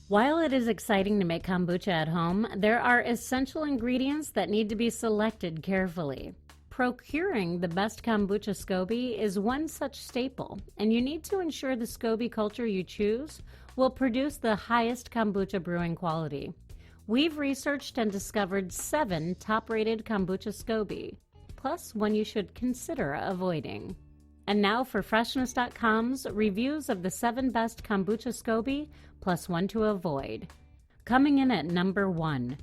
While it is exciting to make kombucha at home, there are essential ingredients that need to be selected carefully. Procuring the best Kombucha Scoby is one such staple, and you need to ensure the Scoby culture you choose will produce the highest kombucha brewing quality. We've researched and discovered 7 top-rated Kombucha Scoby, plus one you should consider avoiding. And now for Freshness.com's reviews of the 7 best Kombucha Scoby, plus one to avoid. Coming in at number 1,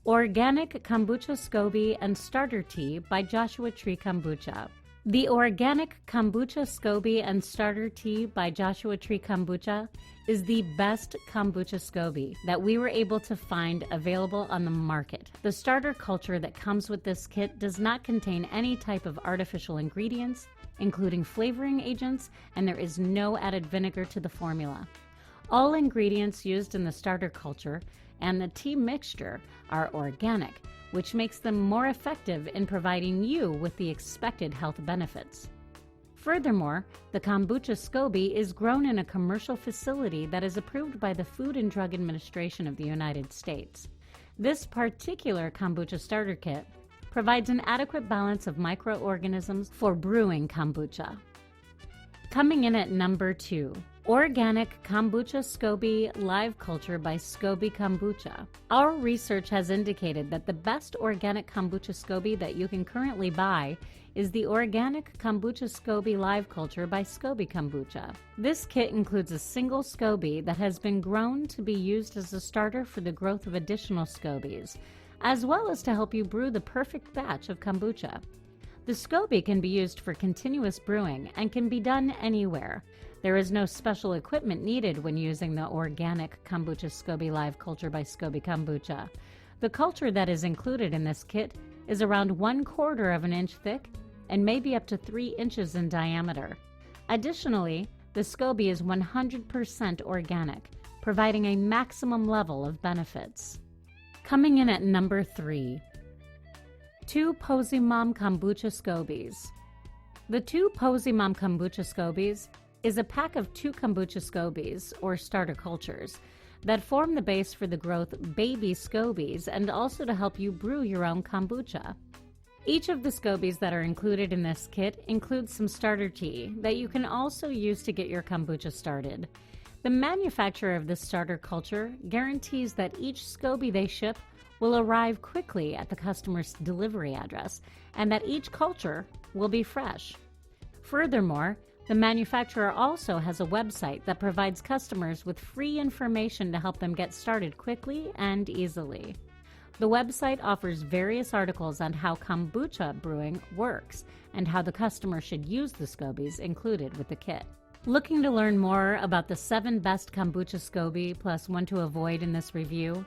Organic Kombucha Scoby and Starter Tea by Joshua Tree Kombucha. The Organic Kombucha Scoby and Starter Tea by Joshua Tree Kombucha is the best kombucha Scoby that we were able to find available on the market. The starter culture that comes with this kit does not contain any type of artificial ingredients, including flavoring agents, and there is no added vinegar to the formula. All ingredients used in the starter culture and the tea mixture are organic, which makes them more effective in providing you with the expected health benefits. Furthermore, the Kombucha Scoby is grown in a commercial facility that is approved by the Food and Drug Administration of the United States. This particular kombucha starter kit provides an adequate balance of microorganisms for brewing kombucha. Coming in at number 2, Organic Kombucha Scoby Live Culture by Scoby Kombucha. Our research has indicated that the best organic kombucha Scoby that you can currently buy is the Organic Kombucha Scoby Live Culture by Scoby Kombucha. This kit includes a single Scoby that has been grown to be used as a starter for the growth of additional Scobies, as well as to help you brew the perfect batch of kombucha. The Scoby can be used for continuous brewing and can be done anywhere. There is no special equipment needed when using the Organic Kombucha Scoby Live Culture by Scoby Kombucha. The culture that is included in this kit is around 1/4 of an inch thick and maybe up to 3 inches in diameter. Additionally, the Scoby is 100% organic, providing a maximum level of benefits. Coming in at number 3, 2 Poseymom Kombucha Scobys. The 2 Poseymom Kombucha Scobys is a pack of 2 kombucha Scobys, or starter cultures, that form the base for the growth baby Scobys and also to help you brew your own kombucha. Each of the Scobys that are included in this kit includes some starter tea that you can also use to get your kombucha started. The manufacturer of this starter culture guarantees that each Scoby they ship will arrive quickly at the customer's delivery address and that each culture will be fresh. Furthermore, the manufacturer also has a website that provides customers with free information to help them get started quickly and easily. The website offers various articles on how kombucha brewing works and how the customer should use the Scobys included with the kit. Looking to learn more about the 7 best kombucha Scoby plus one to avoid in this review?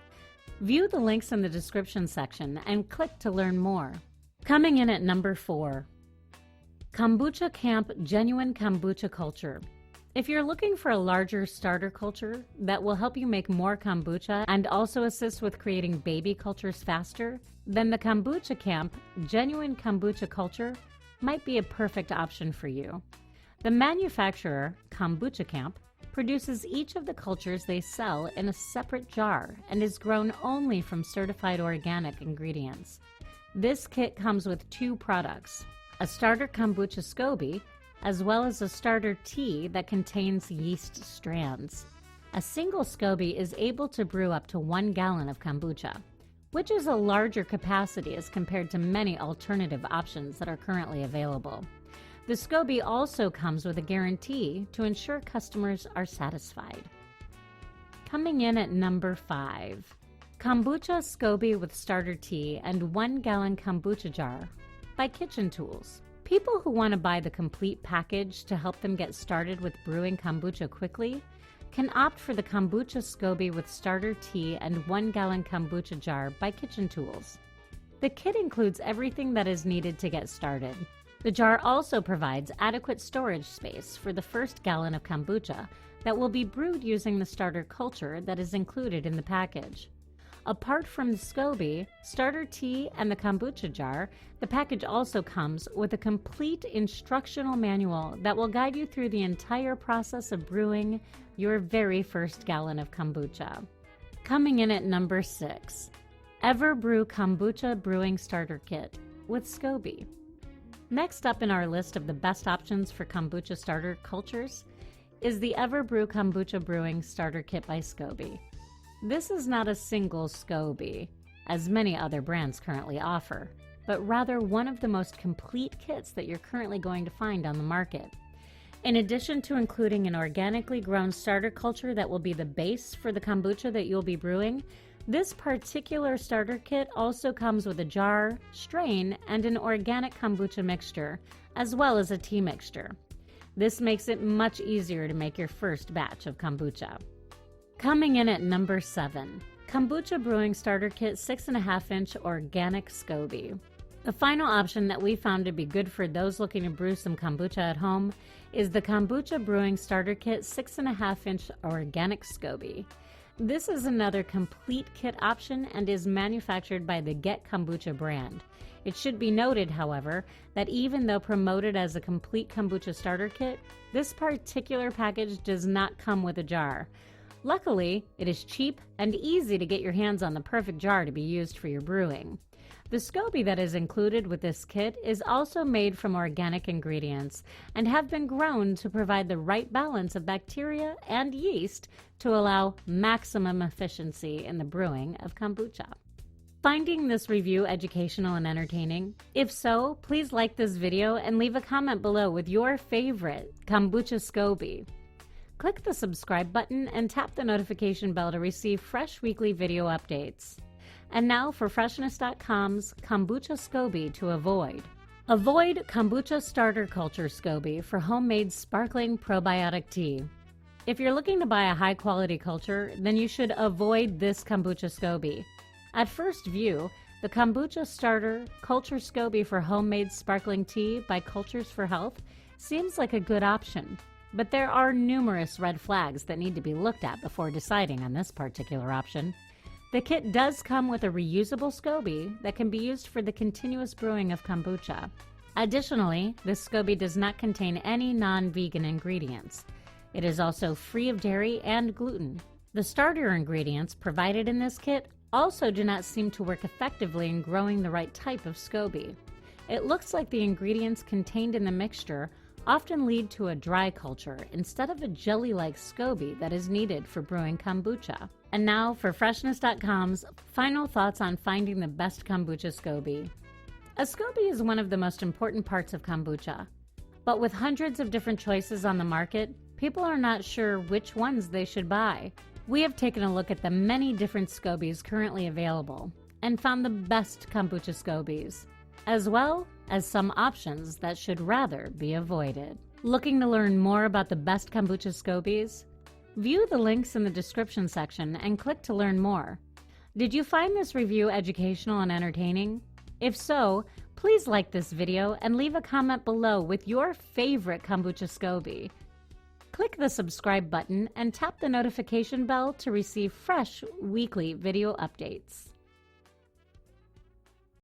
View the links in the description section and click to learn more. Coming in at number 4, Kombucha Kamp Genuine Kombucha Culture. If you're looking for a larger starter culture that will help you make more kombucha and also assist with creating baby cultures faster, then the Kombucha Kamp Genuine Kombucha Culture might be a perfect option for you. The manufacturer, Kombucha Kamp, produces each of the cultures they sell in a separate jar and is grown only from certified organic ingredients. This kit comes with 2 products, a starter kombucha Scoby, as well as a starter tea that contains yeast strands. A single Scoby is able to brew up to 1 gallon of kombucha, which is a larger capacity as compared to many alternative options that are currently available. The Scoby also comes with a guarantee to ensure customers are satisfied. Coming in at number 5, Kombucha Scoby with starter tea and 1 gallon kombucha jar by Kitchentoolz. People who want to buy the complete package to help them get started with brewing kombucha quickly can opt for the Kombucha Scoby with starter tea and 1 gallon kombucha jar by Kitchentoolz. The kit includes everything that is needed to get started. The jar also provides adequate storage space for the first gallon of kombucha that will be brewed using the starter culture that is included in the package. Apart from the Scoby, starter tea, and the kombucha jar, the package also comes with a complete instructional manual that will guide you through the entire process of brewing your very first gallon of kombucha. Coming in at number 6, Everbru Kombucha Brewing Starter Kit with Scoby. Next up in our list of the best options for kombucha starter cultures is the Everbru Kombucha Brewing Starter Kit by Scoby. This is not a single Scoby, as many other brands currently offer, but rather one of the most complete kits that you're currently going to find on the market. In addition to including an organically grown starter culture that will be the base for the kombucha that you'll be brewing, this particular starter kit also comes with a jar, strain, and an organic kombucha mixture, as well as a tea mixture. This makes it much easier to make your first batch of kombucha. Coming in at number 7, Kombucha Brewing Starter Kit 6.5-inch Organic Scoby. The final option that we found to be good for those looking to brew some kombucha at home is the Kombucha Brewing Starter Kit 6.5-inch Organic Scoby. This is another complete kit option and is manufactured by the Get Kombucha brand. It should be noted, however, that even though promoted as a complete kombucha starter kit, this particular package does not come with a jar. Luckily, it is cheap and easy to get your hands on the perfect jar to be used for your brewing. The Scoby that is included with this kit is also made from organic ingredients and have been grown to provide the right balance of bacteria and yeast to allow maximum efficiency in the brewing of kombucha. Finding this review educational and entertaining? If so, please like this video and leave a comment below with your favorite Kombucha Scoby. Click the subscribe button and tap the notification bell to receive fresh weekly video updates. And now for Freshness.com's Kombucha Scoby to avoid. Avoid Kombucha Starter Culture Scoby for homemade sparkling probiotic tea. If you're looking to buy a high-quality culture, then you should avoid this Kombucha Scoby. At first view, the Kombucha Starter Culture Scoby for homemade sparkling tea by Cultures for Health seems like a good option. But there are numerous red flags that need to be looked at before deciding on this particular option. The kit does come with a reusable Scoby that can be used for the continuous brewing of kombucha. Additionally, this Scoby does not contain any non-vegan ingredients. It is also free of dairy and gluten. The starter ingredients provided in this kit also do not seem to work effectively in growing the right type of Scoby. It looks like the ingredients contained in the mixture often lead to a dry culture instead of a jelly-like Scoby that is needed for brewing kombucha. And now for Freshness.com's final thoughts on finding the best kombucha Scoby. A Scoby is one of the most important parts of kombucha, but with hundreds of different choices on the market, people are not sure which ones they should buy. We have taken a look at the many different Scobys currently available and found the best kombucha Scobys, as well as some options that should rather be avoided. Looking to learn more about the best kombucha Scobys? View the links in the description section and click to learn more. Did you find this review educational and entertaining? If so, please like this video and leave a comment below with your favorite kombucha Scoby. Click the subscribe button and tap the notification bell to receive fresh weekly video updates.